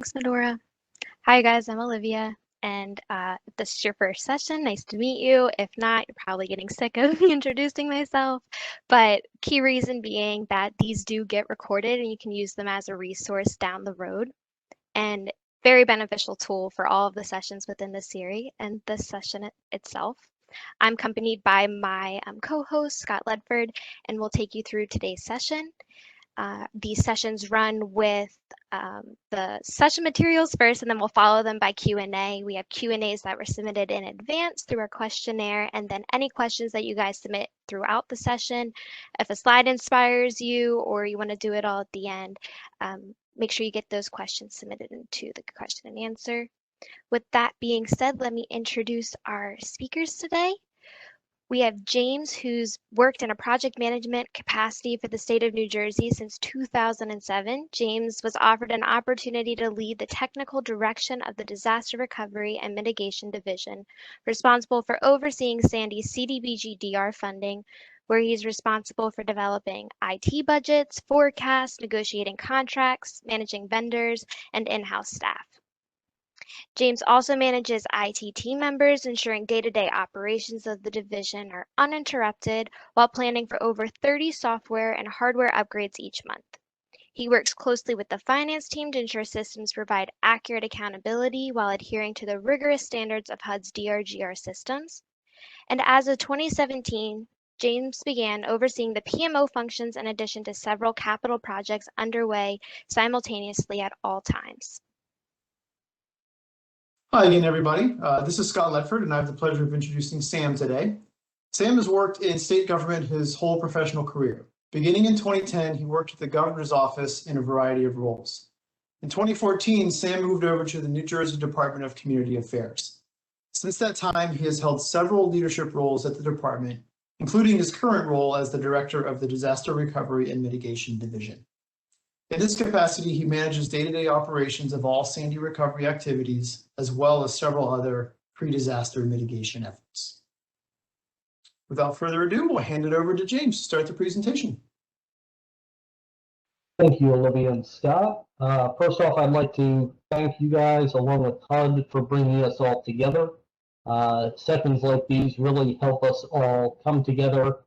Thanks, Medora. Hi, guys, I'm Olivia, and if this is your first session, nice to meet you. If not, you're probably getting sick of me introducing myself, but key reason being that these do get recorded and you can use them as a resource down the road, and very beneficial tool for all of the sessions within the series and the session itself. I'm accompanied by my co-host, Scott Ledford, and we'll take you through today's session. These sessions run with the session materials first, and then we'll follow them by Q&A. We have Q&As that were submitted in advance through our questionnaire, and then any questions that you guys submit throughout the session. If a slide inspires you or you want to do it all at the end, make sure you get those questions submitted into the question and answer. With that being said, let me introduce our speakers today. We have James, who's worked in a project management capacity for the state of New Jersey since 2007. James was offered an opportunity to lead the technical direction of the Disaster Recovery and Mitigation Division, responsible for overseeing Sandy's CDBG-DR funding, where he's responsible for developing IT budgets, forecasts, negotiating contracts, managing vendors, and in-house staff. James also manages IT team members, ensuring day-to-day operations of the division are uninterrupted while planning for over 30 software and hardware upgrades each month. He works closely with the finance team to ensure systems provide accurate accountability while adhering to the rigorous standards of HUD's DRGR systems. And as of 2017, James began overseeing the PMO functions in addition to several capital projects underway simultaneously at all times. Hi again, everybody. This is Scott Ledford, and I have the pleasure of introducing Sam today. Sam has worked in state government his whole professional career. Beginning in 2010, he worked at the governor's office in a variety of roles. In 2014, Sam moved over to the New Jersey Department of Community Affairs. Since that time, he has held several leadership roles at the department, including his current role as the director of the Disaster Recovery and Mitigation Division. In this capacity, he manages day-to-day operations of all Sandy recovery activities, as well as several other pre-disaster mitigation efforts. Without further ado, we'll hand it over to James to start the presentation. Thank you, Olivia and Scott. First off, I'd like to thank you guys, along with HUD, for bringing us all together. Sessions like these really help us all come together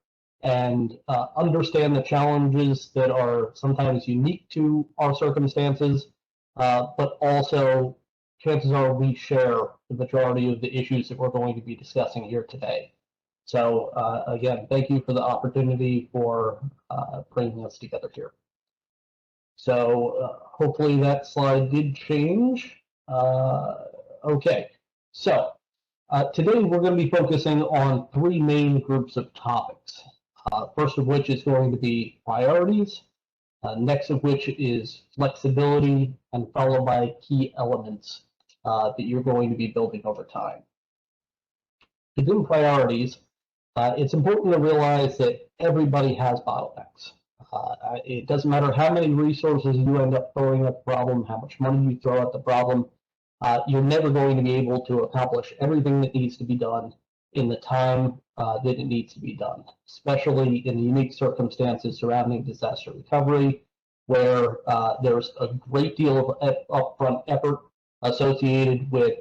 and understand the challenges that are sometimes unique to our circumstances, but also chances are we share the majority of the issues that we're going to be discussing here today. So again, thank you for the opportunity for bringing us together here. So hopefully that slide did change. Okay, so today we're going to be focusing on three main groups of topics. First of which is going to be priorities, next of which is flexibility, and followed by key elements that you're going to be building over time. To do priorities, it's important to realize that everybody has bottlenecks. It doesn't matter how many resources you end up throwing at the problem, how much money you throw at the problem, you're never going to be able to accomplish everything that needs to be done in the time that it needs to be done, especially in the unique circumstances surrounding disaster recovery, where there's a great deal of upfront effort associated with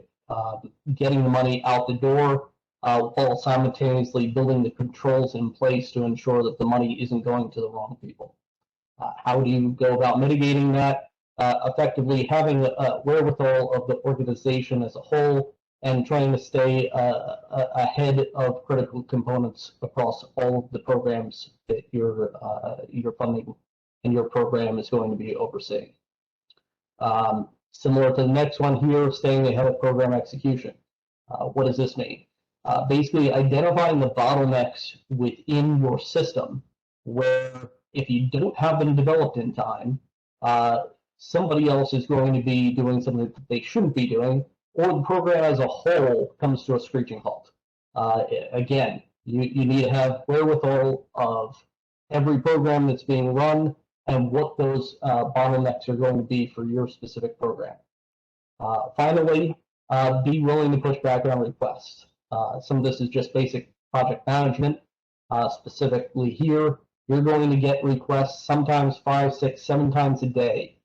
getting the money out the door, while simultaneously building the controls in place to ensure that the money isn't going to the wrong people. How do you go about mitigating that? Effectively having a wherewithal of the organization as a whole, and trying to stay ahead of critical components across all of the programs that your funding and your program is going to be overseeing. Similar to the next one here, staying ahead of program execution. What does this mean? Basically identifying the bottlenecks within your system, where if you don't have them developed in time, somebody else is going to be doing something that they shouldn't be doing, or the program as a whole comes to a screeching halt. Again, you need to have wherewithal of every program that's being run and what those bottlenecks are going to be for your specific program. Finally, be willing to push back on requests. Some of this is just basic project management. Specifically here, you're going to get requests sometimes 5, 6, 7 times a day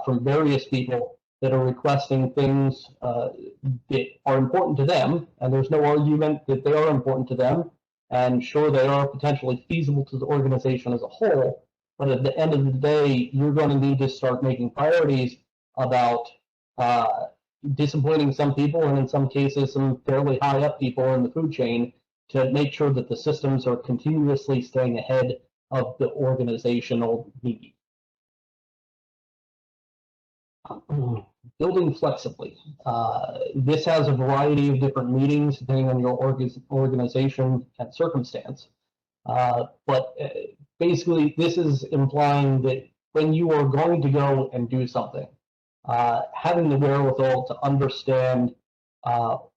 from various people that are requesting things that are important to them, and there's no argument that they are important to them, and sure, they are potentially feasible to the organization as a whole, but at the end of the day, you're going to need to start making priorities about disappointing some people, and in some cases, some fairly high up people in the food chain, to make sure that the systems are continuously staying ahead of the organizational need. Building flexibly. This has a variety of different meanings depending on your organization and circumstance. But basically, this is implying that when you are going to go and do something, having the wherewithal to understand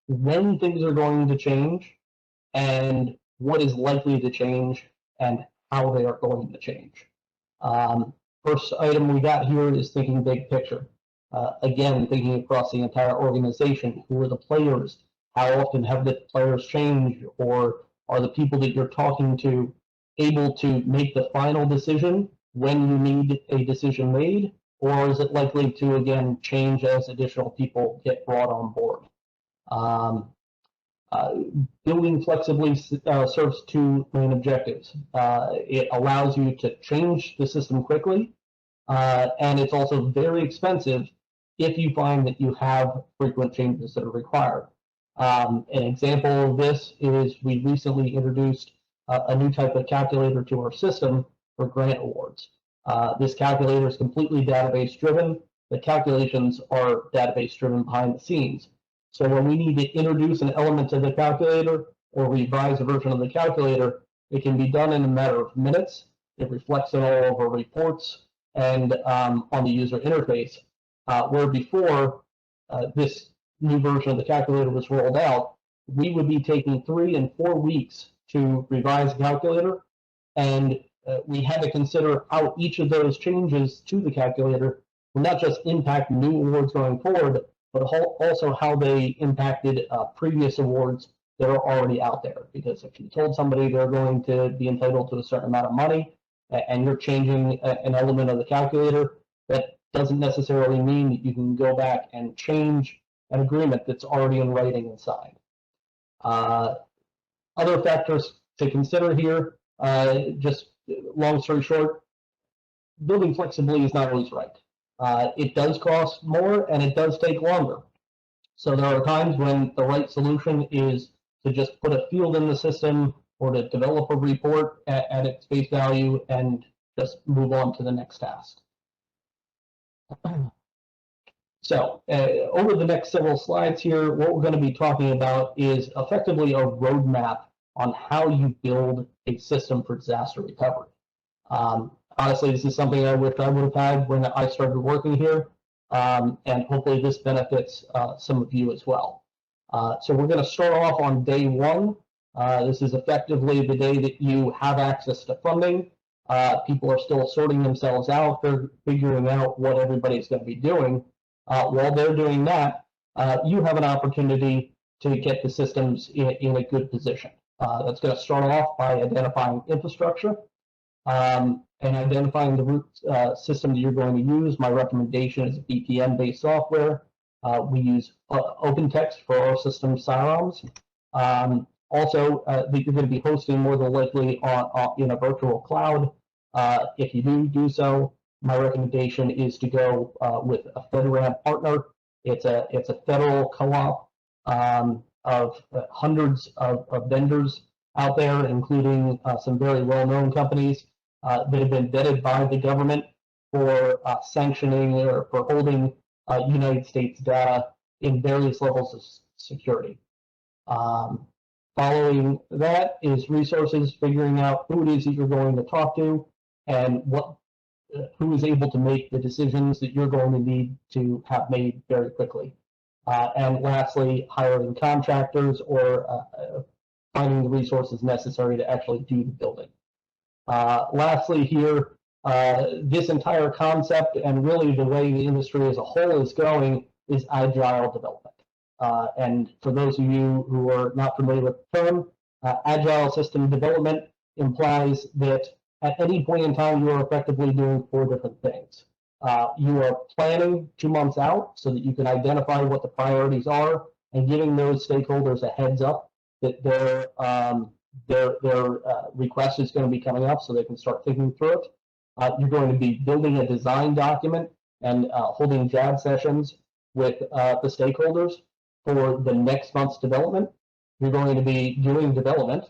when things are going to change and what is likely to change and how they are going to change. First item we got here is thinking big picture. Again, thinking across the entire organization. Who are the players? How often have the players changed? Or are the people that you're talking to able to make the final decision when you need a decision made? Or is it likely to, again, change as additional people get brought on board? Building flexibly serves two main objectives. It allows you to change the system quickly, and it's also very expensive if you find that you have frequent changes that are required. An example of this is we recently introduced a new type of calculator to our system for grant awards. This calculator is completely database driven. The calculations are database driven behind the scenes. So when we need to introduce an element to the calculator or revise a version of the calculator, it can be done in a matter of minutes. It reflects it all over reports and on the user interface. Where before this new version of the calculator was rolled out, we would be taking 3 and 4 weeks to revise the calculator, and we had to consider how each of those changes to the calculator will not just impact new awards going forward, but also how they impacted previous awards that are already out there. Because if you told somebody they're going to be entitled to a certain amount of money, and you're changing an element of the calculator, that doesn't necessarily mean that you can go back and change an agreement that's already in writing and signed. Other factors to consider here, just long story short, building flexibly is not always right. It does cost more and it does take longer. So there are times when the right solution is to just put a field in the system or to develop a report at its face value and just move on to the next task. So over the next several slides here, what we're going to be talking about is effectively a roadmap on how you build a system for disaster recovery. Honestly, this is something I wish I would have had when I started working here, and hopefully this benefits some of you as well. So we're going to start off on day 1. This is effectively the day that you have access to funding. People are still sorting themselves out. They're figuring out what everybody's going to be doing. While they're doing that, you have an opportunity to get the systems in a good position. That's going to start off by identifying infrastructure and identifying the root system that you're going to use. My recommendation is VPN-based software. We use OpenText for our system Sirens. Also, that you're going to be hosting more than likely in a virtual cloud. If you do so, my recommendation is to go with a FedRAMP partner. It's a federal co-op of hundreds of vendors out there, including some very well-known companies that have been vetted by the government for sanctioning or for holding United States data in various levels of security. Following that is resources, figuring out who it is that you're going to talk to and who is able to make the decisions that you're going to need to have made very quickly. And lastly, hiring contractors or finding the resources necessary to actually do the building. Lastly here, this entire concept and really the way the industry as a whole is going is agile development. And for those of you who are not familiar with the term, agile system development implies that at any point in time, you are effectively doing 4 different things. You are planning 2 months out so that you can identify what the priorities are and giving those stakeholders a heads up that their request is going to be coming up so they can start thinking through it. You're going to be building a design document and holding jab sessions with the stakeholders for the next month's development. You're going to be doing development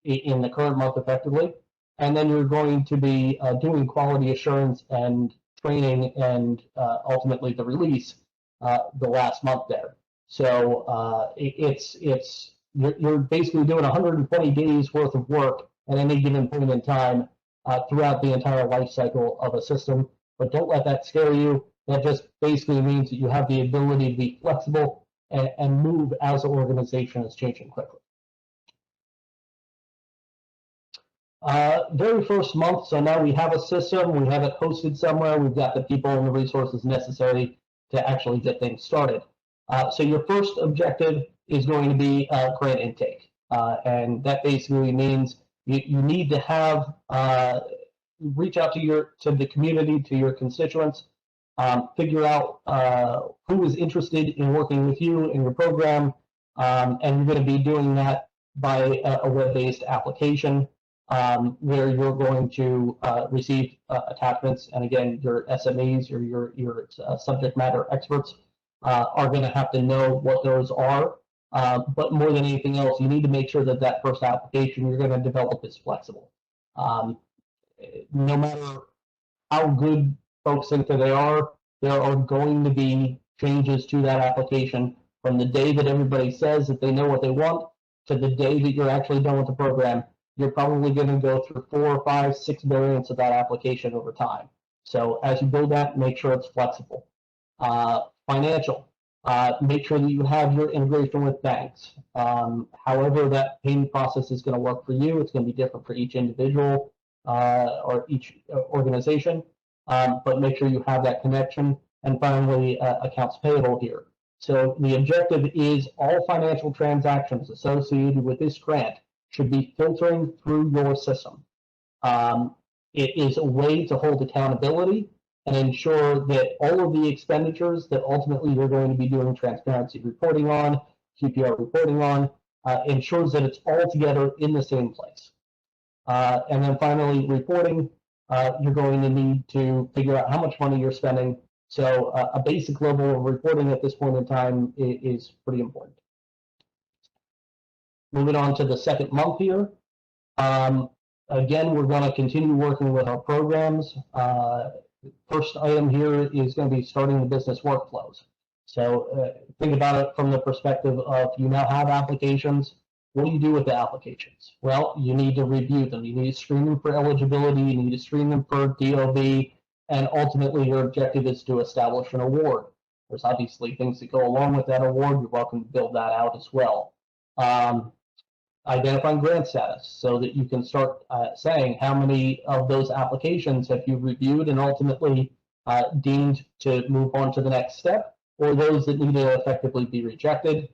in the current month effectively, and then you're going to be doing quality assurance and training and ultimately the release the last month there. So you're basically doing 120 days worth of work at any given point in time throughout the entire life cycle of a system. But don't let that scare you. That just basically means that you have the ability to be flexible and move as the organization is changing quickly. Very first month, so now we have a system, we have it hosted somewhere, we've got the people and the resources necessary to actually get things started. So your first objective is going to be grant intake. And that basically means you need to have, reach out to the community, to your constituents, figure out who is interested in working with you in your program, and you're going to be doing that by a web-based application where you're going to receive attachments, and again, your SMEs or your subject matter experts are going to have to know what those are. But more than anything else, you need to make sure that that first application you're going to develop is flexible. No matter how good folks think that they are, there are going to be changes to that application from the day that everybody says that they know what they want to the day that you're actually done with the program. You're probably going to go through 4, 5, 6 variants of that application over time. So as you build that, make sure it's flexible. Financial, make sure that you have your integration with banks. However that payment process is going to work for you, it's going to be different for each individual or each organization, but make sure you have that connection. And finally, accounts payable here. So the objective is all financial transactions associated with this grant should be filtering through your system. It is a way to hold accountability and ensure that all of the expenditures that ultimately you're going to be doing transparency reporting on, QPR reporting on, ensures that it's all together in the same place. And then finally, reporting, you're going to need to figure out how much money you're spending. So a basic level of reporting at this point in time is pretty important. Moving on to the second month here. Again, we're going to continue working with our programs. First item here is going to be starting the business workflows. So think about it from the perspective of you now have applications. What do you do with the applications? Well, you need to review them. You need to screen them for eligibility. You need to screen them for DOB. And ultimately, your objective is to establish an award. There's obviously things that go along with that award. You're welcome to build that out as well. Identifying grant status so that you can start saying how many of those applications have you reviewed and ultimately deemed to move on to the next step, or those that need to effectively be rejected.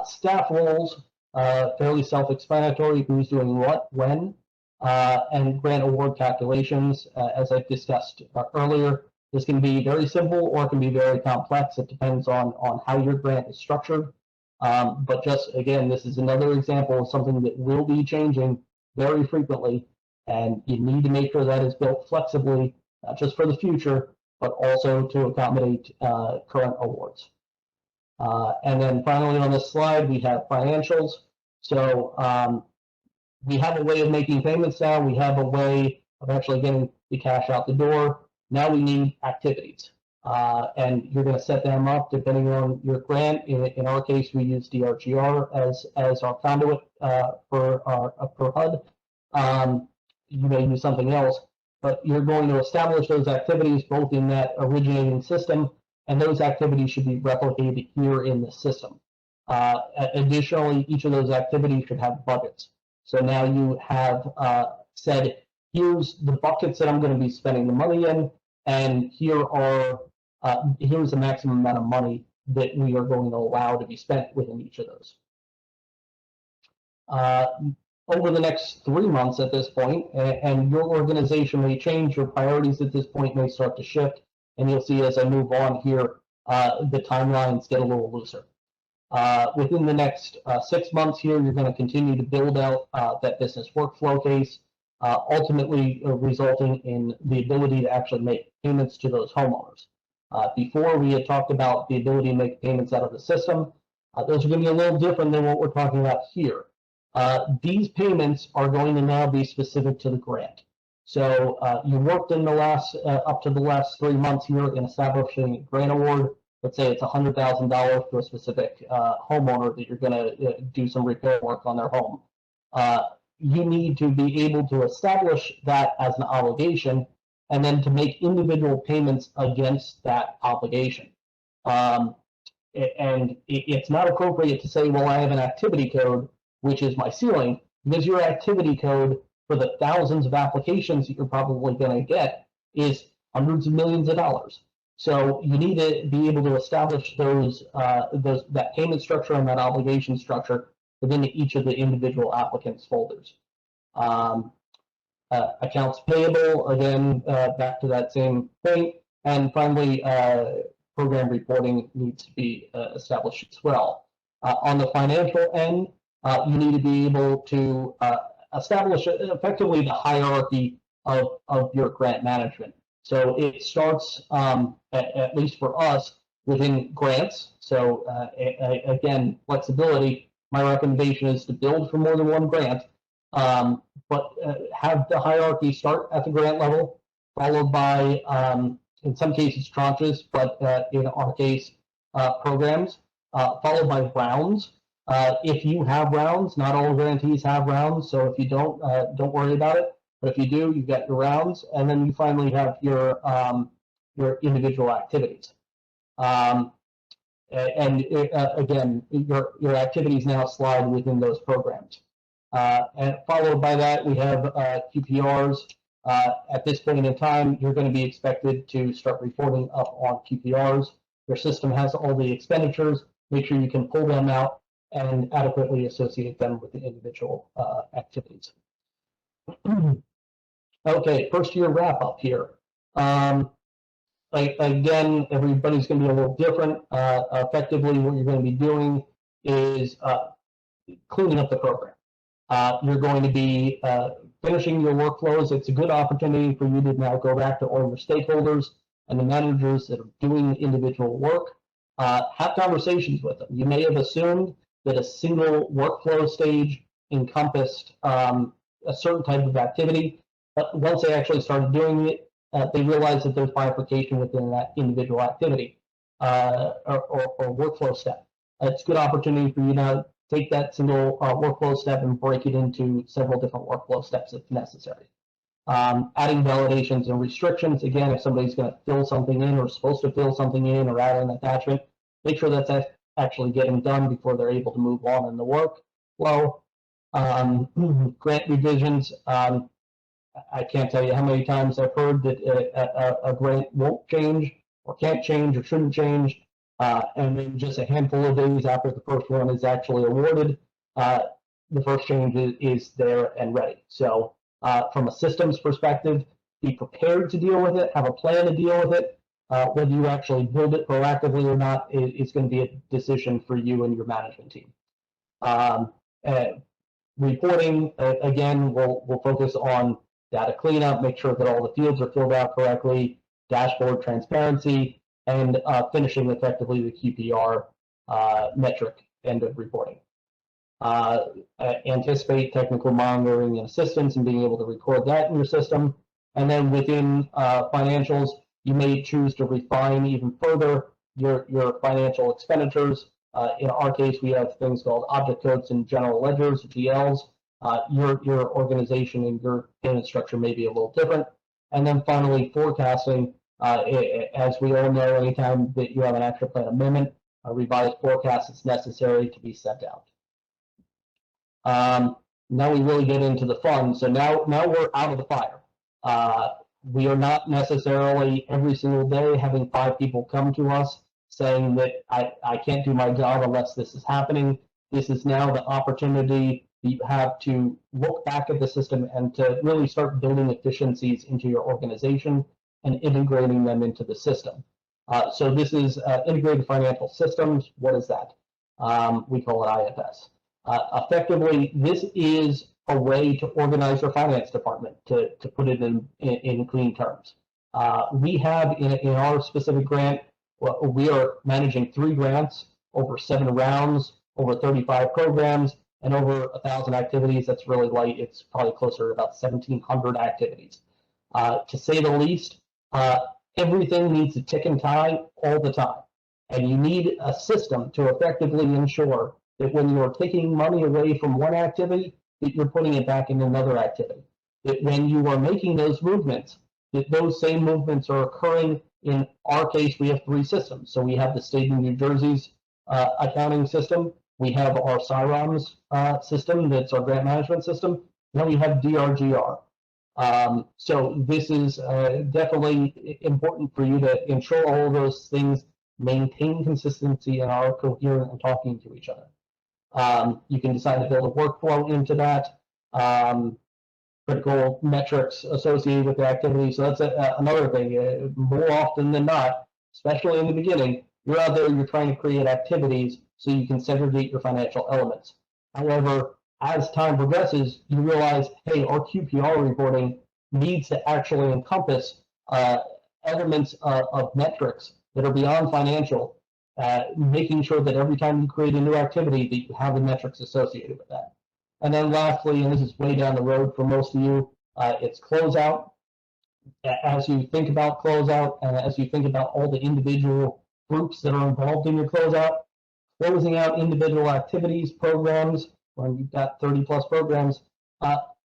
Staff roles, fairly self-explanatory, who's doing what, when, and grant award calculations, as I discussed earlier. This can be very simple or it can be very complex. It depends on how your grant is structured. But just, again, this is another example of something that will be changing very frequently, and you need to make sure that is built flexibly, not just for the future, but also to accommodate current awards. And then finally on this slide, we have financials. So we have a way of making payments now. We have a way of actually getting the cash out the door. Now we need activities. And you're going to set them up depending on your grant. In our case, we use DRGR as our conduit for HUD. You may use something else, but you're going to establish those activities both in that originating system, and those activities should be replicated here in the system. Additionally, each of those activities should have budgets. So now you have said, here's the buckets that I'm going to be spending the money in, and here's the maximum amount of money that we are going to allow to be spent within each of those. over the next 3 months at this point, and your organization may change, your priorities at this point may start to shift, and you'll see as I move on here, the timelines get a little looser. Within the next 6 months here, you're going to continue to build out that business workflow case, ultimately resulting in the ability to actually make payments to those homeowners. Before, we had talked about the ability to make payments out of the system. Those are going to be a little different than what we're talking about here. These payments are going to now be specific to the grant. So you worked in the last, up to the last 3 months here in establishing a grant award. Let's say it's $100,000 to a specific homeowner that you're going to do some repair work on their home. You need to be able to establish that as an obligation and then to make individual payments against that obligation. And it's not appropriate to say, well, I have an activity code, which is my ceiling, because your activity code for the thousands of applications that you're probably going to get is hundreds of millions of dollars. So you need to be able to establish that payment structure and that obligation structure within each of the individual applicants' folders. Accounts payable, again, back to that same point. And finally, program reporting needs to be established as well. On the financial end, you need to be able to establish effectively the hierarchy of your grant management. So it starts, at least for us, within grants. So again, flexibility. My recommendation is to build for more than one grant, but have the hierarchy start at the grant level, followed by, in some cases, tranches, but in our case, programs, followed by rounds. If you have rounds, not all grantees have rounds, so if you don't worry about it. But if you do, you've got your rounds, and then you finally have your individual activities. Again, your activities now slide within those programs. And followed by that, we have QPRs. At this point in time, you're going to be expected to start reporting up on QPRs. Your system has all the expenditures. Make sure you can pull them out and adequately associate them with the individual activities. Okay, first year wrap up here. Again, everybody's going to be a little different. Effectively, what you're going to be doing is cleaning up the program. You're going to be finishing your workflows. It's a good opportunity for you to now go back to all your stakeholders and the managers that are doing individual work. Have conversations with them. You may have assumed that a single workflow stage encompassed a certain type of activity, but once they actually started doing it, they realized that there's bifurcation within that individual activity or workflow step. It's a good opportunity for you to take that single workflow step and break it into several different workflow steps if necessary. Adding validations and restrictions. Again, if somebody's going to fill something in or supposed to fill something in or add an attachment, make sure that's actually getting done before they're able to move on in the workflow. Grant revisions. I can't tell you how many times I've heard that a grant won't change or can't change or shouldn't change. And then just a handful of days after the first one is actually awarded, the first change is there and ready. So from a systems perspective, be prepared to deal with it, have a plan to deal with it. Whether you actually build it proactively or not is going to be a decision for you and your management team. Reporting, again, we'll focus on data cleanup, make sure that all the fields are filled out correctly, dashboard transparency, and finishing effectively the QPR metric end of reporting. Anticipate technical monitoring and assistance and being able to record that in your system. And then within financials, you may choose to refine even further your financial expenditures. In our case, we have things called object codes and general ledgers, GLs. Your organization and your payment structure may be a little different. And then finally, forecasting. As we all know, anytime that you have an action plan amendment, a revised forecast is necessary to be sent out. Now we really get into the fun. So now we're out of the fire. We are not necessarily every single day having 5 people come to us saying that I can't do my job unless this is happening. This is now the opportunity you have to look back at the system and to really start building efficiencies into your organization and integrating them into the system. So this is integrated financial systems. What is that? We call it IFS. Effectively, this is a way to organize your finance department, to put it in clean terms. We have in our specific grant, we are managing 3 grants over 7 rounds, over 35 programs, and over 1,000 activities. That's really light. It's probably closer to about 1,700 activities. To say the least, everything needs to tick and tie all the time. And you need a system to effectively ensure that when you're taking money away from one activity, that you're putting it back in another activity. That when you are making those movements, that those same movements are occurring. In our case, we have 3 systems. So we have the state of New Jersey's accounting system. We have our Sirens system, that's our grant management system. Then we have DRGR. So this is definitely important for you to ensure all of those things maintain consistency and are coherent and talking to each other. You can decide to build a workflow into that, critical metrics associated with the activity. So that's another thing. More often than not, especially in the beginning, you're out there, you're trying to create activities so you can segregate your financial elements. However, as time progresses, you realize, hey, our QPR reporting needs to actually encompass elements of metrics that are beyond financial, making sure that every time you create a new activity that you have the metrics associated with that. And then lastly, and this is way down the road for most of you, it's closeout. As you think about closeout, and as you think about all the individual groups that are involved in your closeout, closing out individual activities, programs, when you've got 30+ programs,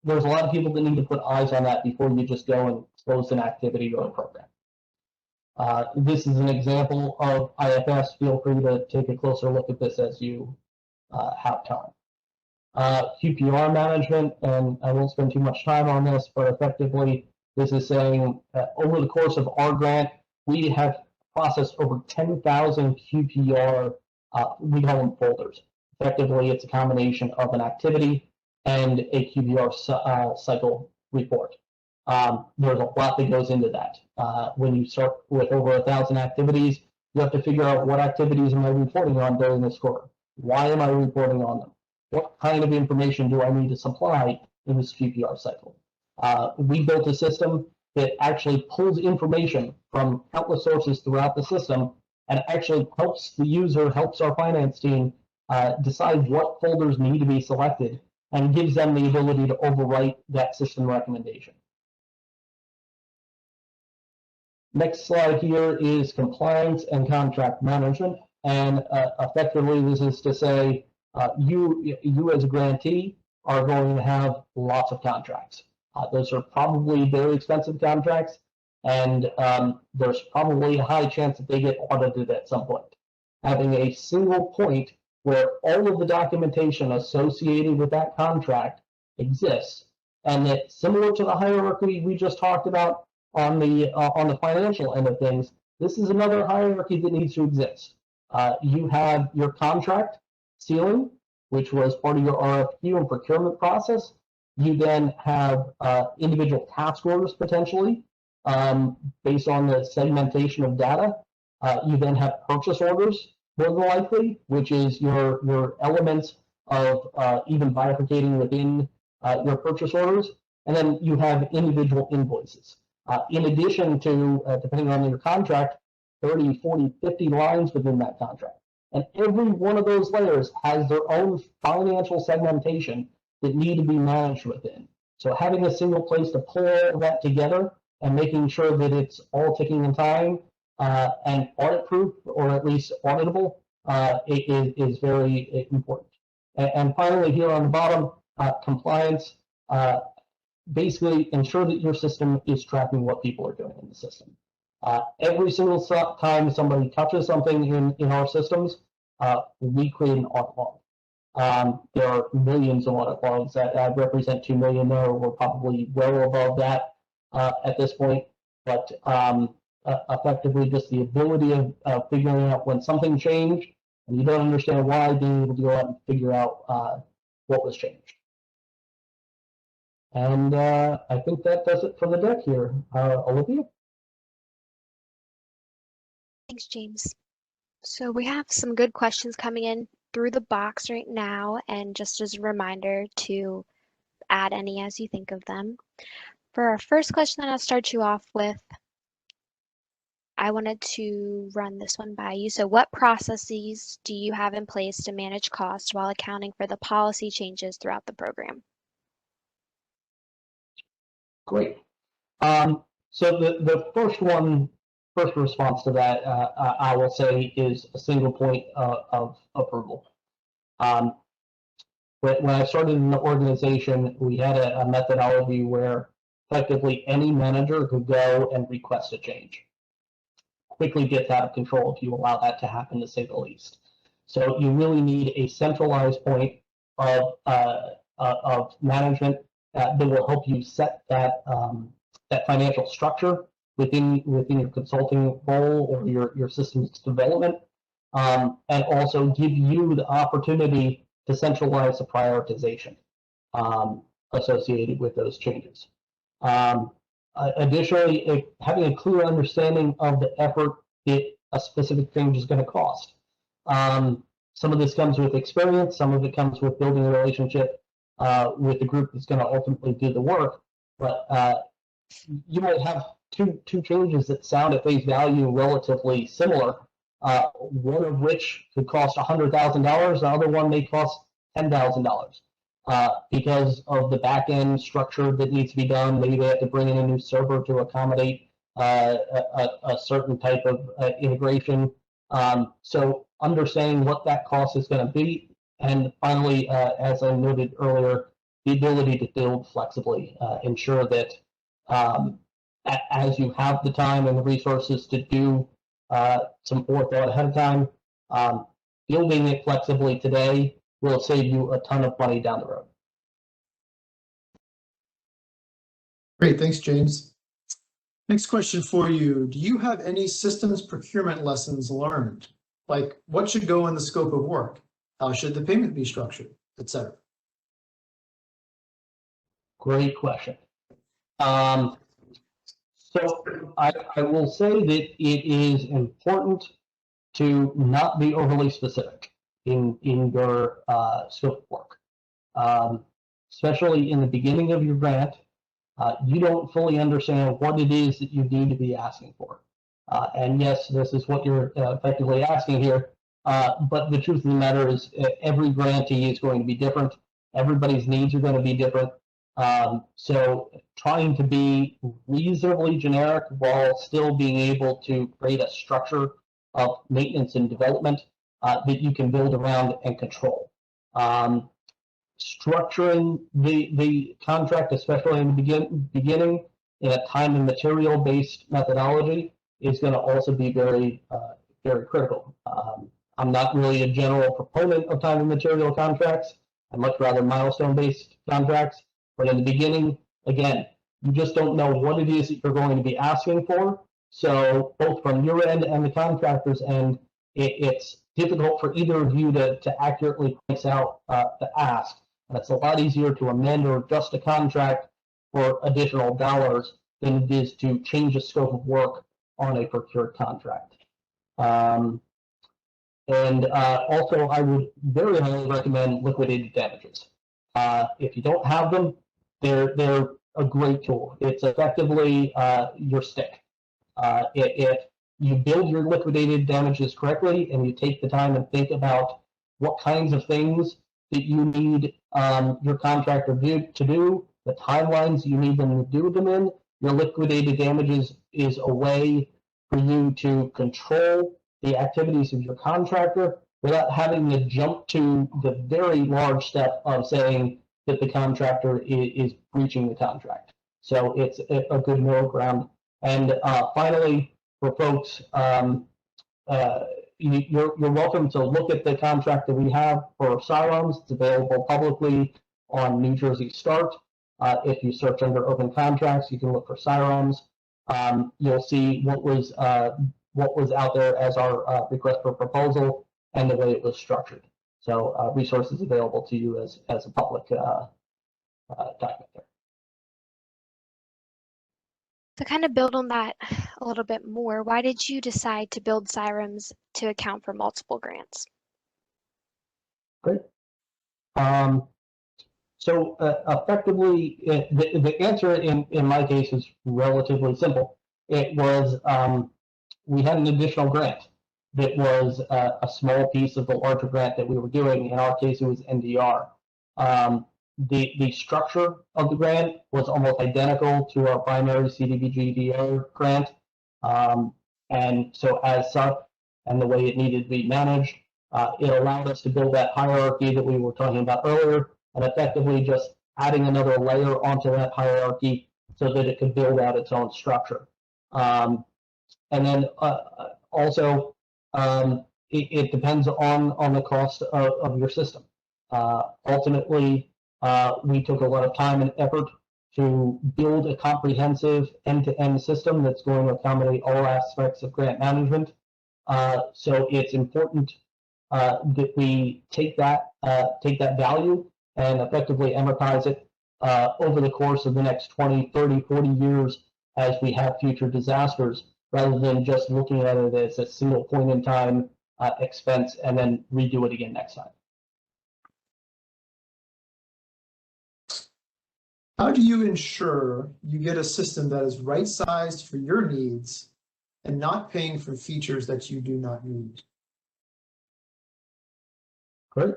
there's a lot of people that need to put eyes on that before you just go and close an activity or a program. This is an example of IFS. Feel free to take a closer look at this as you have time. QPR management, and I won't spend too much time on this, but effectively this is saying over the course of our grant, we have processed over 10,000 QPR, we call them folders. Effectively, it's a combination of an activity and a QPR cycle report. There's a lot that goes into that. When you start with over 1,000 activities, you have to figure out what activities am I reporting on during this quarter? Why am I reporting on them? What kind of information do I need to supply in this QPR cycle? We built a system that actually pulls information from countless sources throughout the system and actually helps the user, helps our finance team decide what folders need to be selected and gives them the ability to overwrite that system recommendation. Next slide here is compliance and contract management. And effectively, this is to say, you as a grantee are going to have lots of contracts. Those are probably very expensive contracts, and there's probably a high chance that they get audited at some point. Having a single point where all of the documentation associated with that contract exists, and that similar to the hierarchy we just talked about on the financial end of things, this is another hierarchy that needs to exist. You have your contract ceiling, which was part of your RFQ and procurement process. You then have individual task orders potentially based on the segmentation of data. You then have purchase orders, more than likely, which is your elements of even bifurcating within your purchase orders. And then you have individual invoices. In addition to, depending on your contract, 30, 40, 50 lines within that contract. And every one of those layers has their own financial segmentation that need to be managed within. So having a single place to pull all that together and making sure that it's all ticking in time and audit-proof, or at least auditable, is very important. And finally, here on the bottom, compliance. Basically, ensure that your system is tracking what people are doing in the system. Every single time somebody touches something in our systems, we create an audit log. There are millions of audit logs that represent 2 million there. We're probably well above that at this point. But effectively, just the ability of figuring out when something changed and you don't understand why, being able to go out and figure out what was changed. And I think that does it for the deck here. Olivia? Thanks, James. So we have some good questions coming in through the box right now, and just as a reminder to add any as you think of them. For our first question that I'll start you off with, I wanted to run this one by you. So what processes do you have in place to manage costs while accounting for the policy changes throughout the program? Great. So the first response to that, I will say, is a single point of approval. When I started in the organization, we had a methodology where effectively any manager could go and request a change. Quickly gets out of control if you allow that to happen, to say the least. So you really need a centralized point of management that will help you set that that financial structure within your consulting role or your systems development, and also give you the opportunity to centralize the prioritization associated with those changes. Additionally, having a clear understanding of the effort that a specific change is going to cost. Some of this comes with experience, some of it comes with building a relationship with the group that's going to ultimately do the work. But you might have two changes that sound at face value relatively similar, one of which could cost $100,000, the other one may cost $10,000. Because of the back end structure that needs to be done. Maybe they have to bring in a new server to accommodate a certain type of integration. So understanding what that cost is going to be. And finally, as I noted earlier, the ability to build flexibly, ensure that as you have the time and the resources to do some forethought ahead of time, building it flexibly today will save you a ton of money down the road. Great, thanks, James. Next question for you. Do you have any systems procurement lessons learned? Like what should go in the scope of work? How should the payment be structured, etc.? Great question. So I will say that it is important to not be overly specific in your scope of work, especially in the beginning of your grant. You don't fully understand what it is that you need to be asking for. And yes, this is what you're effectively asking here. But the truth of the matter is every grantee is going to be different. Everybody's needs are going to be different. So trying to be reasonably generic while still being able to create a structure of maintenance and development that you can build around and control. Structuring the contract, especially in the beginning, in a time and material based methodology is going to also be very, very critical. I'm not really a general proponent of time and material contracts. I'd much rather milestone based contracts. But in the beginning, again, you just don't know what it is that you're going to be asking for. So both from your end and the contractor's end, it's difficult for either of you to accurately place out the ask. And it's a lot easier to amend or adjust a contract for additional dollars than it is to change the scope of work on a procured contract. Also, I would very highly recommend liquidated damages. If you don't have them, they're a great tool. It's effectively your stick. If you build your liquidated damages correctly and you take the time and think about what kinds of things that you need your contractor to do, the timelines you need them to do them in, your liquidated damages is a way for you to control the activities of your contractor without having to jump to the very large step of saying that the contractor is breaching the contract. So it's a good middle ground. And finally, for folks, you're welcome to look at the contract that we have for Sirens. It's available publicly on New Jersey Start. If you search under open contracts, you can look for Sirens. You'll see what was out there as our request for proposal and the way it was structured. So resources available to you as a public document there. To kind of build on that a little bit more, why did you decide to build Sirens to account for multiple grants? Great. So effectively, the answer in my case is relatively simple. It was we had an additional grant that was a small piece of the larger grant that we were doing. In our case, it was NDR. The structure of the grant was almost identical to our primary CDBG-DR grant. And so as such, and the way it needed to be managed, it allowed us to build that hierarchy that we were talking about earlier, and effectively just adding another layer onto that hierarchy so that it could build out its own structure. And then also, it depends on the cost of your system. Ultimately, we took a lot of time and effort to build a comprehensive end-to-end system that's going to accommodate all aspects of grant management. So it's important that we take that value and effectively amortize it over the course of the next 20, 30, 40 years as we have future disasters, rather than just looking at it as a single point in time expense and then redo it again next time. How do you ensure you get a system that is right-sized for your needs and not paying for features that you do not need? Great.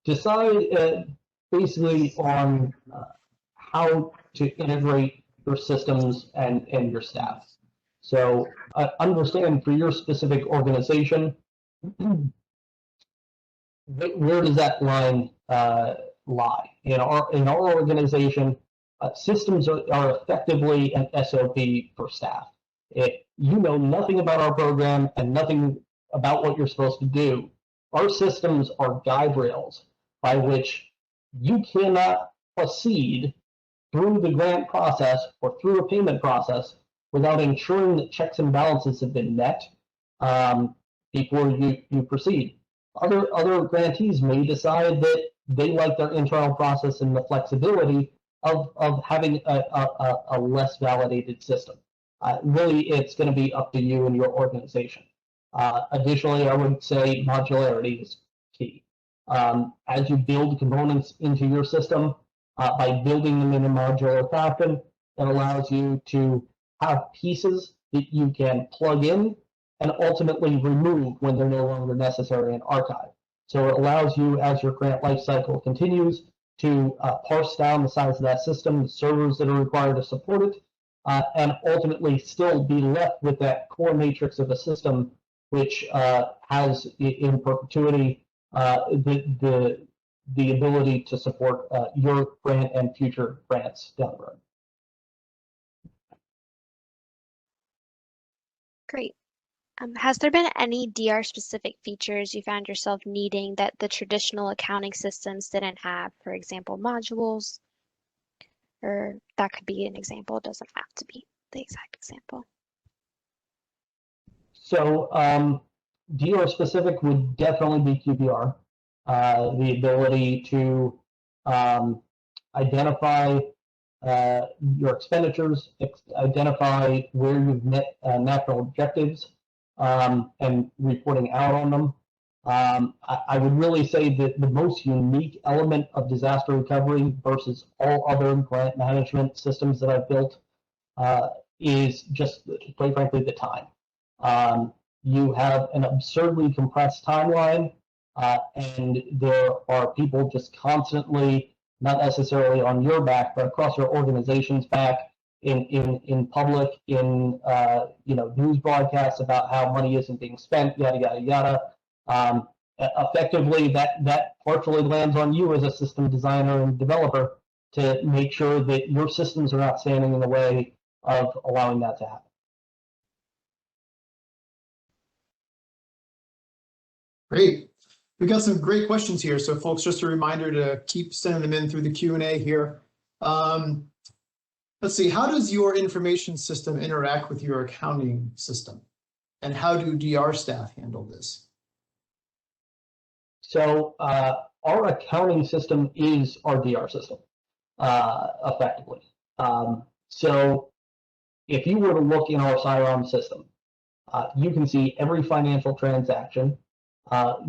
Decide basically on how to integrate your systems and your staff. So understand for your specific organization, where does that line lie? In our organization, systems are effectively an SOP for staff. If you know nothing about our program and nothing about what you're supposed to do, our systems are guide rails by which you cannot proceed through the grant process or through a payment process without ensuring that checks and balances have been met before you proceed. Other grantees may decide that they like their internal process and the flexibility of having a less validated system. Really, it's going to be up to you and your organization. Additionally, I would say modularity is key. As you build components into your system, by building them in a modular fashion, it allows you to have pieces that you can plug in and ultimately remove when they're no longer necessary and archive. So it allows you, as your grant lifecycle continues, to parse down the size of that system, the servers that are required to support it, and ultimately still be left with that core matrix of a system which has in perpetuity the ability to support your grant and future grants down the road. Great. Has there been any DR specific features you found yourself needing that the traditional accounting systems didn't have? For example, modules, or that could be an example. It doesn't have to be the exact example. So DR specific would definitely be QBR. The ability to identify your expenditures, identify where you've met national objectives, and reporting out on them. I would really say that the most unique element of disaster recovery versus all other grant management systems that I've built is just, quite frankly, the time. You have an absurdly compressed timeline, and there are people just constantly, not necessarily on your back, but across your organization's back, in public, in news broadcasts about how money isn't being spent, yada yada yada. Effectively, that partially lands on you as a system designer and developer to make sure that your systems are not standing in the way of allowing that to happen. Great. We've got some great questions here. So folks, just a reminder to keep sending them in through the Q&A here. Let's see, how does your information system interact with your accounting system? And how do DR staff handle this? So our accounting system is our DR system, effectively. So if you were to look in our CIROM system, you can see every financial transaction,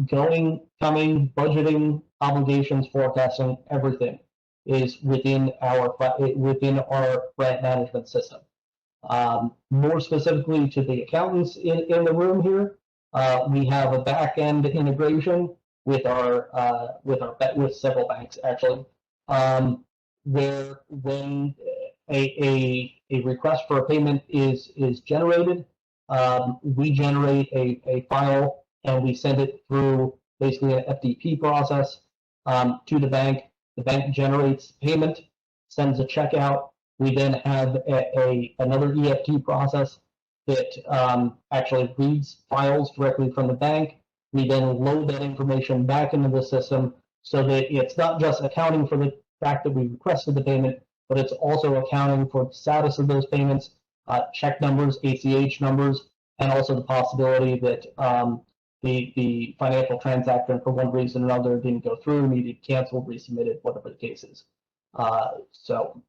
going, coming, budgeting, obligations, forecasting, everything is within our grant management system. More specifically to the accountants in the room here, we have a back-end integration with with several banks actually, where when a request for a payment is generated, we generate a file and we send it through basically an FTP process to the bank. The bank generates payment, sends a check out. We then have another EFT process that actually reads files directly from the bank. We then load that information back into the system so that it's not just accounting for the fact that we requested the payment, but it's also accounting for the status of those payments, check numbers, ACH numbers, and also the possibility that the financial transaction for one reason or another didn't go through, needed canceled, resubmitted, whatever the case is. So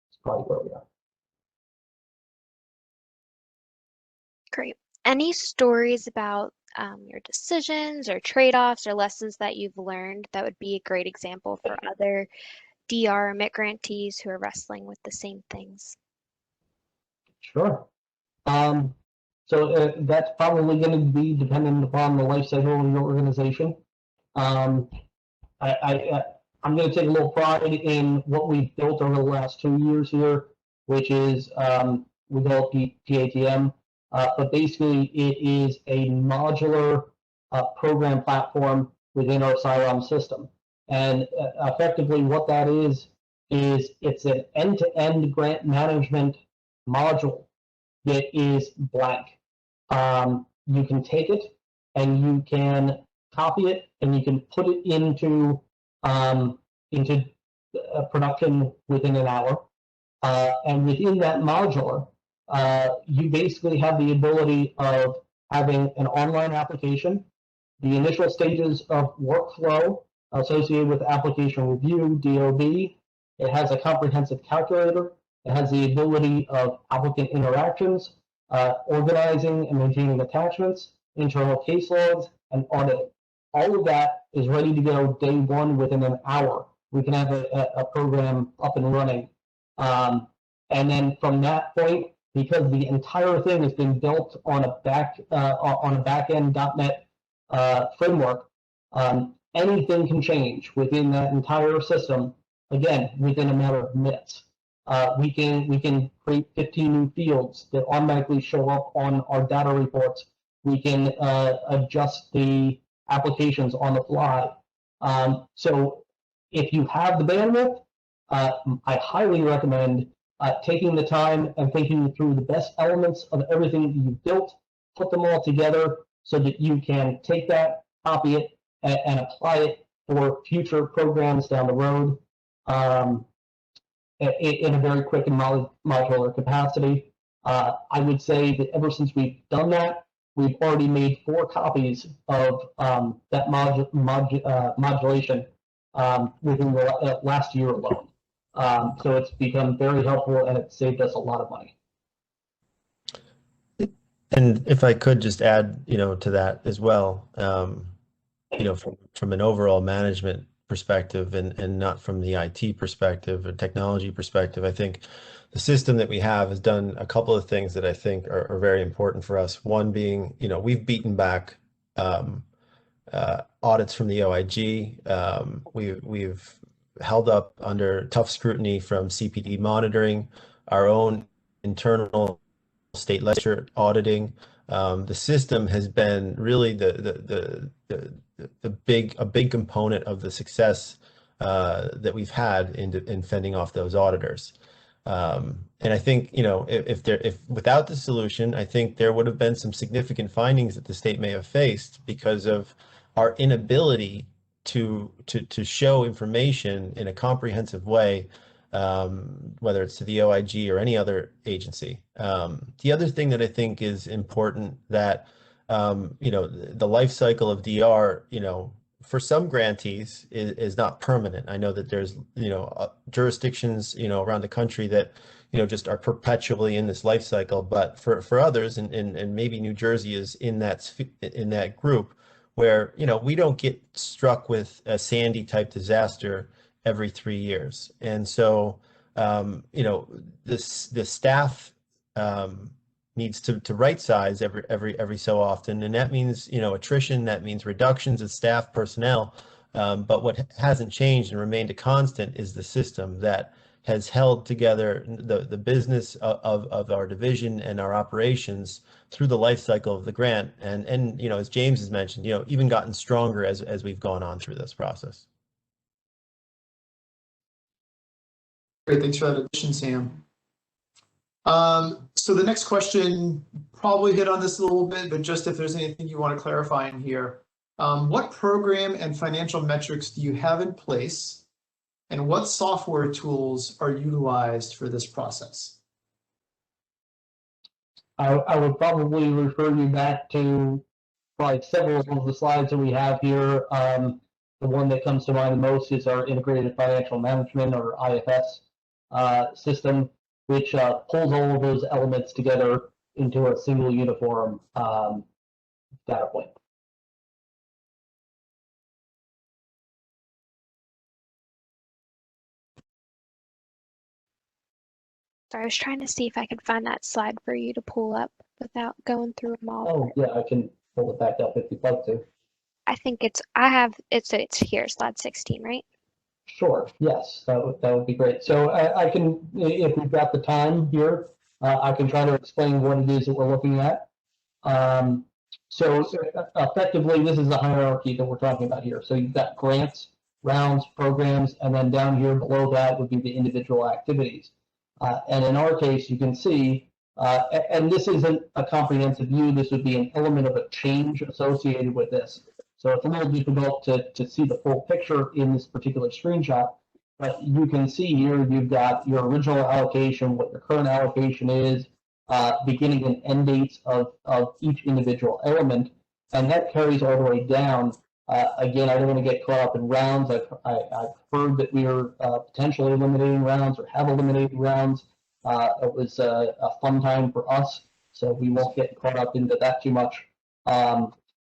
it's probably where we are. Great. Any stories about your decisions or trade-offs or lessons that you've learned that would be a great example for other DR or MIT grantees who are wrestling with the same things? Sure. So that's probably going to be dependent upon the life cycle of your organization. I'm going to take a little pride in what we've built over the last 2 years here, which is we call it PATM, but basically it is a modular program platform within our CIROM system. And effectively what that is it's an end-to-end grant management module that is blank. You can take it and you can copy it and you can put it into production within an hour. And within that modular, you basically have the ability of having an online application, the initial stages of workflow associated with application review, DOB. It has a comprehensive calculator. It has the ability of applicant interactions, organizing and maintaining attachments, internal case logs, and auditing. All of that is ready to go day one within an hour. We can have a program up and running. And then from that point, because the entire thing has been built on a back-end .NET framework, anything can change within that entire system. Again, within a matter of minutes. We can create 15 new fields that automatically show up on our data reports. We can adjust the applications on the fly. So if you have the bandwidth, I highly recommend taking the time and thinking through the best elements of everything that you've built, put them all together so that you can take that, copy it, and apply it for future programs down the road. In a very quick and modular capacity. I would say that ever since we've done that, we've already made 4 copies of that modulation within the last year alone. So it's become very helpful and it saved us a lot of money. And if I could just add, to that as well, from an overall management perspective and not from the IT perspective or technology perspective, I think the system that we have has done a couple of things that I think are very important for us. One being, we've beaten back audits from the OIG. We've held up under tough scrutiny from CPD monitoring, our own internal state legislature auditing. The system has been really a big component of the success that we've had in fending off those auditors. And I think, if without the solution, I think there would have been some significant findings that the state may have faced because of our inability to show information in a comprehensive way, whether it's to the OIG or any other agency. The other thing that I think is important that, the life cycle of DR, for some grantees is not permanent. I know that there's, jurisdictions, around the country that, just are perpetually in this life cycle. But for others, and maybe New Jersey is in that group where, we don't get struck with a Sandy type disaster every 3 years. And so, the staff needs to right size every so often, and that means attrition, that means reductions of staff personnel. But what hasn't changed and remained a constant is the system that has held together the business of our division and our operations through the life cycle of the grant, and as James has mentioned, even gotten stronger as we've gone on through this process. Great, thanks for that addition, Sam. So the next question probably hit on this a little bit, but just if there's anything you want to clarify in here. What program and financial metrics do you have in place, and what software tools are utilized for this process? I would probably refer you back to probably several of the slides that we have here. The one that comes to mind the most is our Integrated Financial Management, or IFS, system, which pulls all of those elements together into a single uniform data point. So I was trying to see if I could find that slide for you to pull up without going through them all. Oh yeah, I can pull it back up if you'd like to. I think it's here, slide 16, right? Sure, yes, that would be great. So I can, if we've got the time here, I can try to explain what it is that we're looking at. So effectively, this is the hierarchy that we're talking about here. So you've got grants, rounds, programs, and then down here below that would be the individual activities. And in our case, you can see, and this isn't a comprehensive view, this would be an element of a change associated with this. So it's a little difficult to see the full picture in this particular screenshot, but you can see here you've got your original allocation, what your current allocation is, beginning and end dates of each individual element, and that carries all the way down. Again, I don't want to get caught up in rounds. I've heard that we are potentially eliminating rounds or have eliminated rounds. It was a fun time for us, so we won't get caught up into that too much.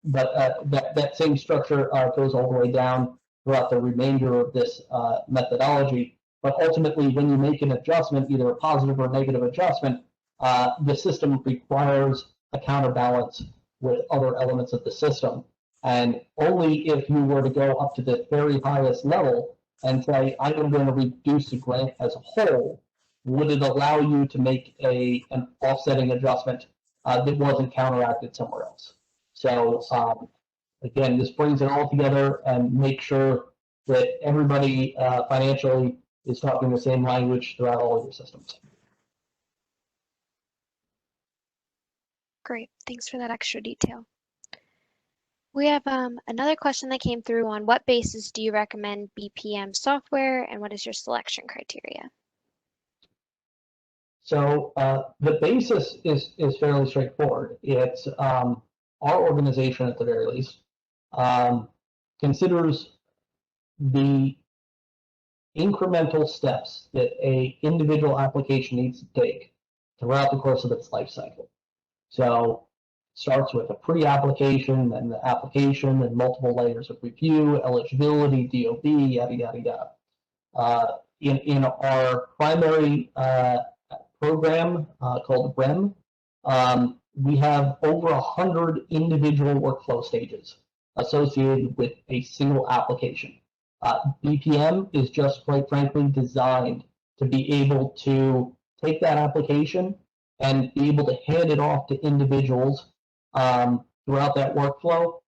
But that same structure goes all the way down throughout the remainder of this methodology. But ultimately, when you make an adjustment, either a positive or negative adjustment, the system requires a counterbalance with other elements of the system. And only if you were to go up to the very highest level and say, I am going to reduce the grant as a whole, would it allow you to make an offsetting adjustment that wasn't counteracted somewhere else. So again, this brings it all together and makes sure that everybody financially is talking the same language throughout all of your systems. Great, thanks for that extra detail. We have another question that came through on what basis do you recommend BPM software and what is your selection criteria? So the basis is fairly straightforward. It's our organization, at the very least, considers the incremental steps that an individual application needs to take throughout the course of its life cycle. So starts with a pre-application, then the application, and multiple layers of review, eligibility, DOB, yada, yada, yada. In our primary program called REM, we have over 100 individual workflow stages associated with a single application. BPM is just, quite frankly, designed to be able to take that application and be able to hand it off to individuals throughout that workflow.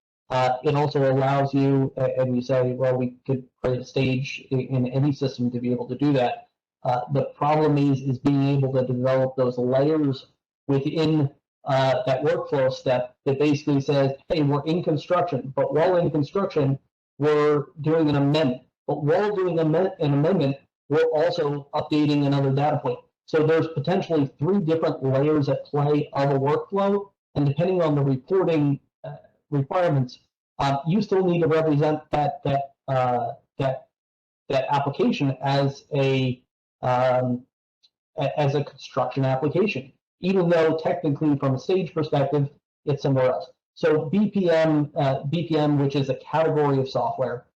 It also allows you, and you say, well, we could create a stage in any system to be able to do that. The problem is being able to develop those layers within that workflow step that basically says, hey, we're in construction, but while in construction, we're doing an amendment. But while doing an amendment, we're also updating another data point. So there's potentially 3 different layers at play of a workflow, and depending on the reporting requirements, you still need to represent that application as a construction application, even though technically from a stage perspective it's somewhere else. So BPM, which is a category of software,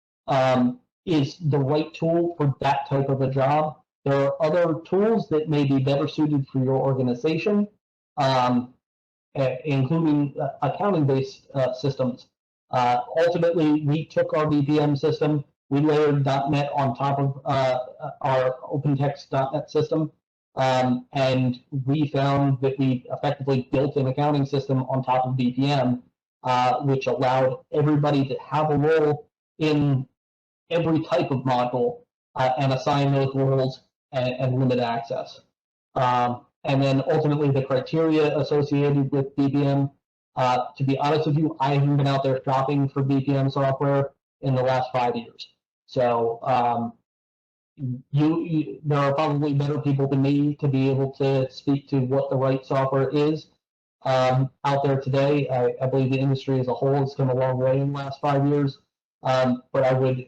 is the right tool for that type of a job. There are other tools that may be better suited for your organization, including accounting-based systems. Ultimately, we took our BPM system, we layered .NET on top of our OpenText.NET system, and we found that we effectively built an accounting system on top of BPM, which allowed everybody to have a role in every type of module and assign those roles and limit access. And then ultimately the criteria associated with BPM, to be honest with you, I haven't been out there shopping for BPM software in the last 5 years. So there are probably better people than me to be able to speak to what the right software is out there today. I believe the industry as a whole has come a long way in the last 5 years. But I would,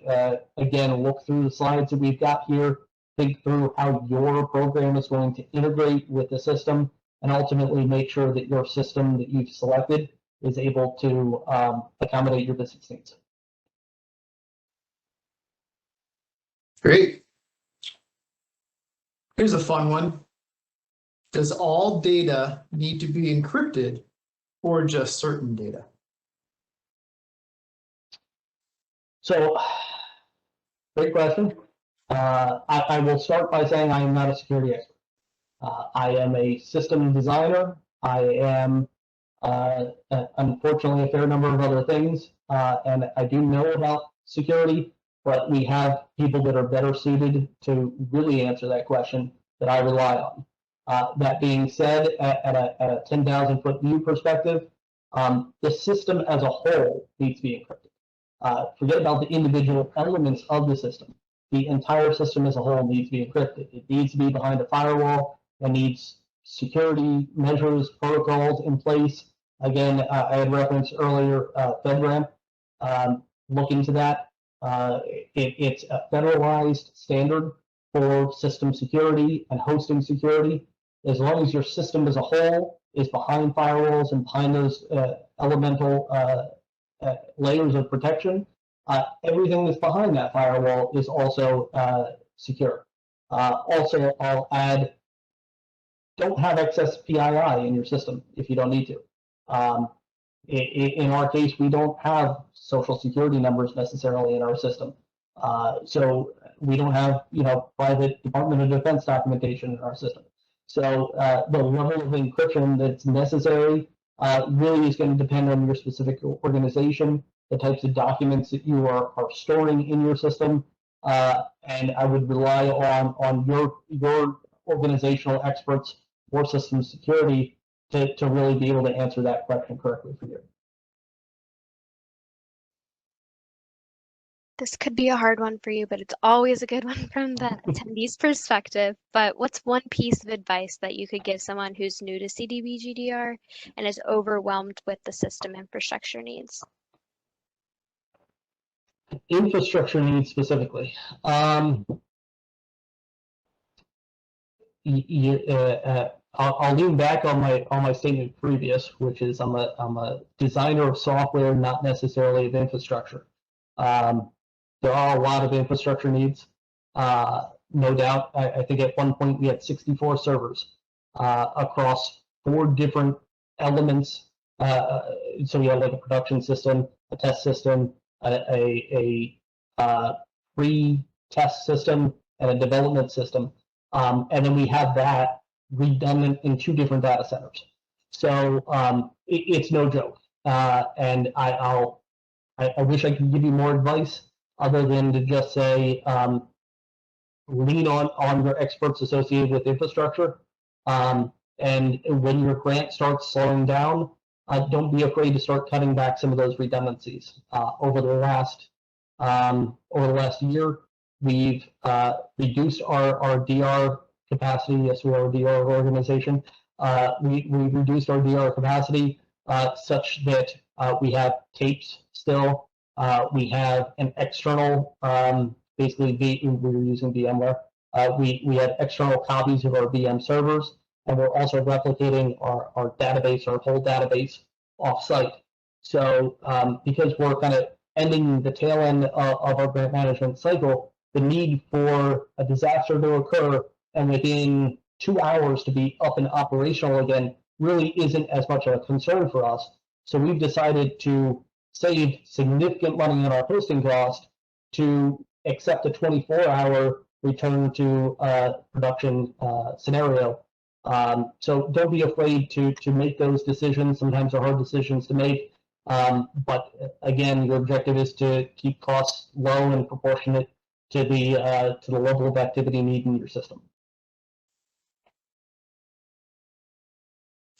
again, look through the slides that we've got here, think through how your program is going to integrate with the system, and ultimately make sure that your system that you've selected is able to accommodate your business needs. Great. Here's a fun one. Does all data need to be encrypted or just certain data? So, great question. I will start by saying I am not a security expert. I am a system designer. I am, unfortunately, a fair number of other things, and I do know about security, but we have people that are better suited to really answer that question that I rely on. That being said, at a 10,000-foot view perspective, the system as a whole needs to be encrypted. Forget about the individual elements of the system. The entire system as a whole needs to be encrypted. It needs to be behind a firewall. It needs security measures, protocols in place. Again, I had referenced earlier FedRAMP. Look into that. It's a federalized standard for system security and hosting security. As long as your system as a whole is behind firewalls and behind those elemental layers of protection, everything that's behind that firewall is also secure. Also, I'll add, don't have excess PII in your system if you don't need to. In our case, we don't have social security numbers necessarily in our system. So we don't have, private Department of Defense documentation in our system. So the level of encryption that's necessary really is going to depend on your specific organization, the types of documents that you are storing in your system, and I would rely on your organizational experts for system security to really be able to answer that question correctly for you. This could be a hard one for you, but it's always a good one from the attendee's perspective. But what's one piece of advice that you could give someone who's new to CDBG-DR and is overwhelmed with the system infrastructure needs? Infrastructure needs specifically. I'll lean back on my statement previous, which is I'm a designer of software, not necessarily of infrastructure. There are a lot of infrastructure needs, no doubt. I think at one point we had 64 servers across 4 different elements. So we have like a production system, a test system, a pre-test system, and a development system. And then we have that redundant in 2 different data centers. So it's no joke. And I wish I could give you more advice other than to just say lean on your experts associated with infrastructure. And when your grant starts slowing down, don't be afraid to start cutting back some of those redundancies. Over the last year, we've reduced our DR capacity. Yes, we are a DR organization. We reduced our DR capacity such that we have tapes still. We have an external, basically we're using VMware. We have external copies of our VM servers, and we're also replicating our database, our whole database offsite. So because we're kind of ending the tail end of our grant management cycle, the need for a disaster to occur and within 2 hours to be up and operational again really isn't as much of a concern for us. So we've decided to save significant money on our hosting cost to accept a 24-hour return to production scenario. So don't be afraid to make those decisions. Sometimes they're hard decisions to make. But again, your objective is to keep costs low and proportionate to the level of activity needed in your system.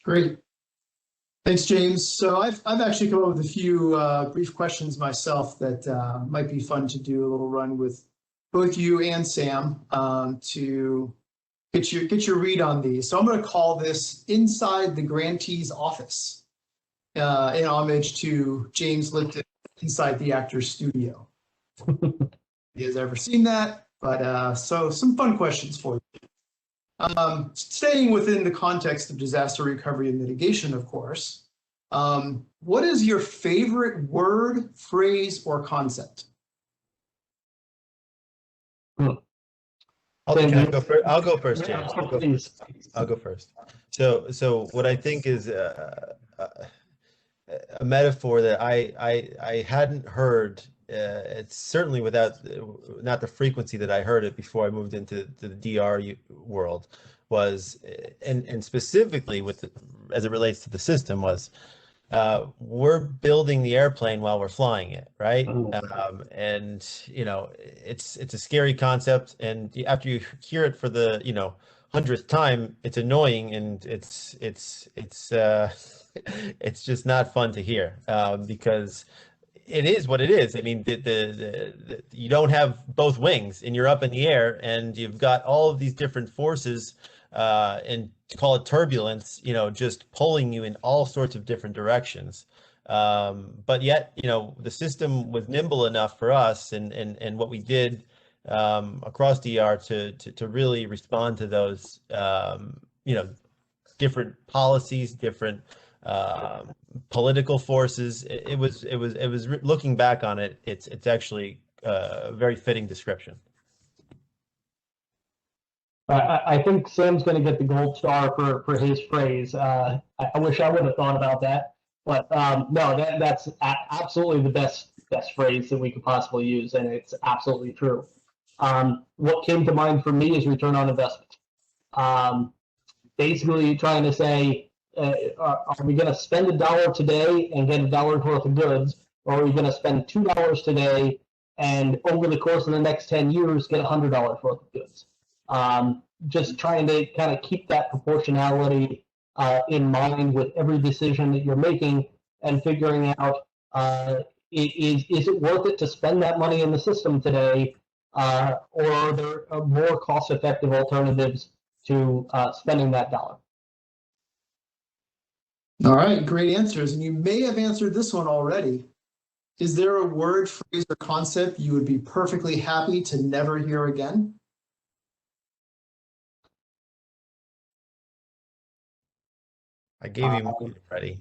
Great. Thanks, James. So I've actually come up with a few brief questions myself that might be fun to do a little run with both you and Sam to get your read on these. So I'm going to call this Inside the Grantee's Office in homage to James Lipton inside the actor's studio. You guys ever seen that? But so some fun questions for you. Staying within the context of disaster recovery and mitigation, of course, what is your favorite word, phrase, or concept? I'll go first, James. I'll go first. So what I think is a metaphor that I hadn't heard. It's certainly not the frequency that I heard it before I moved into the DR world was, and specifically as it relates to the system was, we're building the airplane while we're flying it, right? And it's a scary concept, and after you hear it for the 100th time, it's annoying, and it's just not fun to hear because it is what it is. I mean, you don't have both wings, and you're up in the air, and you've got all of these different forces, and call it turbulence, just pulling you in all sorts of different directions. But yet, the system was nimble enough for us, and what we did across DR to really respond to those, different policies, different political forces. It was looking back on it, it's actually a very fitting description. I think Sam's going to get the gold star for his phrase. I wish I would have thought about that, but no, that's absolutely the best phrase that we could possibly use, and it's absolutely true. What came to mind for me is return on investment. Basically, trying to say, are we going to spend $1 today and get $1 worth of goods, or are we going to spend $2 today and over the course of the next 10 years get $100 worth of goods? Just trying to kind of keep that proportionality in mind with every decision that you're making, and figuring out is it worth it to spend that money in the system today, or are there more cost-effective alternatives to spending that dollar? All right, great answers. And you may have answered this one already. Is there a word, phrase, or concept you would be perfectly happy to never hear again? I gave you mine already.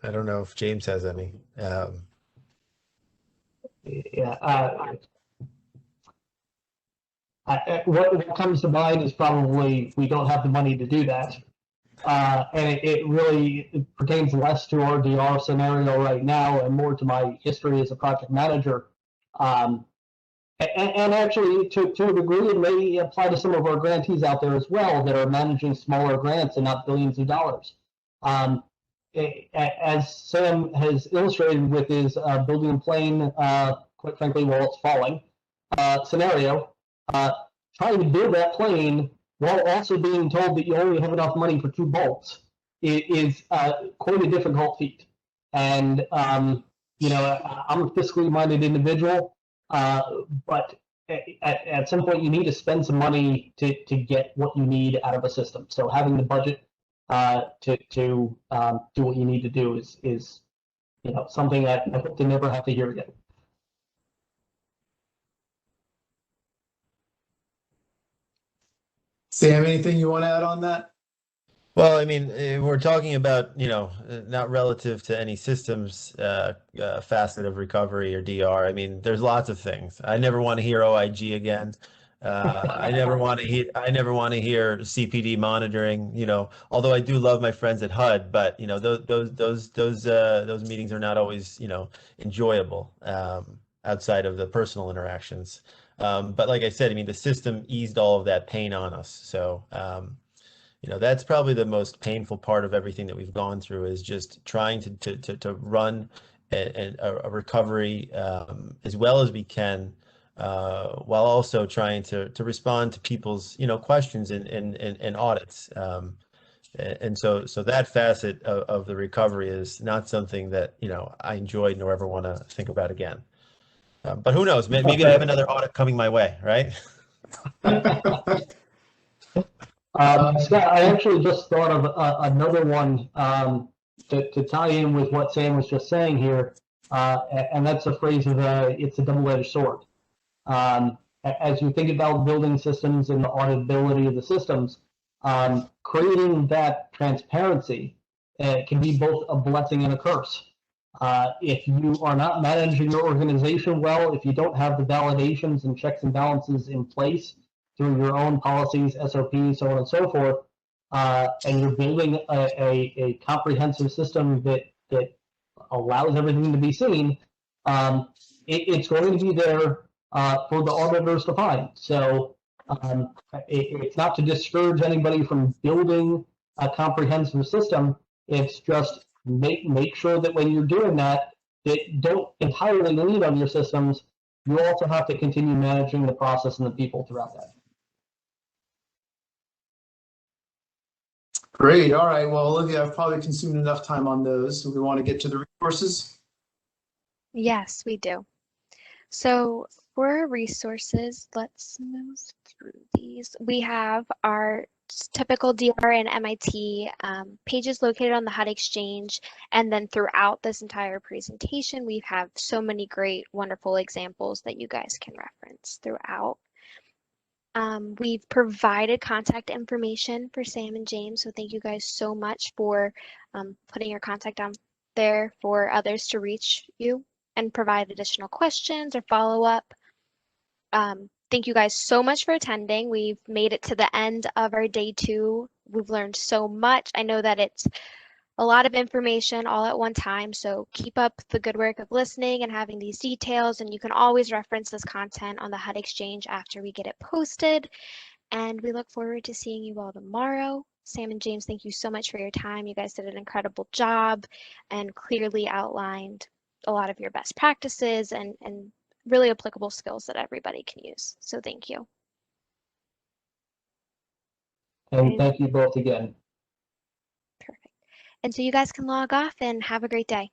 I don't know if James has any. What comes to mind is probably we don't have the money to do that. And it really pertains less to our DR scenario right now and more to my history as a project manager. And actually, to a degree, it may apply to some of our grantees out there as well that are managing smaller grants and not billions of dollars. As Sam has illustrated with his building a plane, quite frankly, while it's falling scenario, trying to build that plane while also being told that you only have enough money for 2 bolts is quite a difficult feat. And I'm a fiscally minded individual, but at some point you need to spend some money to get what you need out of a system. So having the budget to do what you need to do is something that I hope to never have to hear again. Sam, anything you want to add on that? Well, I mean, we're talking about, not relative to any systems facet of recovery or DR. I mean, there's lots of things. I never want to hear OIG again. I never want to hear. I never want to hear CPD monitoring. Although I do love my friends at HUD, but those meetings are not always enjoyable outside of the personal interactions. But like I said, I mean, the system eased all of that pain on us. So. That's probably the most painful part of everything that we've gone through is just trying to run a recovery as well as we can, while also trying to respond to people's questions and audits. And so that facet of the recovery is not something that I enjoyed nor ever want to think about again. But who knows? Maybe I have another audit coming my way, right? Scott, I actually just thought of another one to tie in with what Sam was just saying here, and that's a phrase of it's a double-edged sword. As you think about building systems and the auditability of the systems, creating that transparency can be both a blessing and a curse. If you are not managing your organization well, if you don't have the validations and checks and balances in place, through your own policies, SOPs, so on and so forth, and you're building a comprehensive system that allows everything to be seen, it's going to be there for the auditors to find. So it's not to discourage anybody from building a comprehensive system. It's just make sure that when you're doing that don't entirely lean on your systems. You also have to continue managing the process and the people throughout that. Great. All right. Well, Olivia, I've probably consumed enough time on those. So we want to get to the resources. Yes, we do. So for resources, let's move through these. We have our typical DR and MIT pages located on the HUD Exchange. And then throughout this entire presentation, we have so many great, wonderful examples that you guys can reference throughout. We've provided contact information for Sam and James, so thank you guys so much for putting your contact down there for others to reach you and provide additional questions or follow-up. Thank you guys so much for attending. We've made it to the end of our day 2. We've learned so much. I know that it's a lot of information all at one time, so keep up the good work of listening and having these details, and you can always reference this content on the HUD Exchange after we get it posted, and we look forward to seeing you all tomorrow. Sam and James, thank you so much for your time. You guys did an incredible job and clearly outlined a lot of your best practices and really applicable skills that everybody can use, so thank you. And thank you both again. Perfect. And so you guys can log off and have a great day.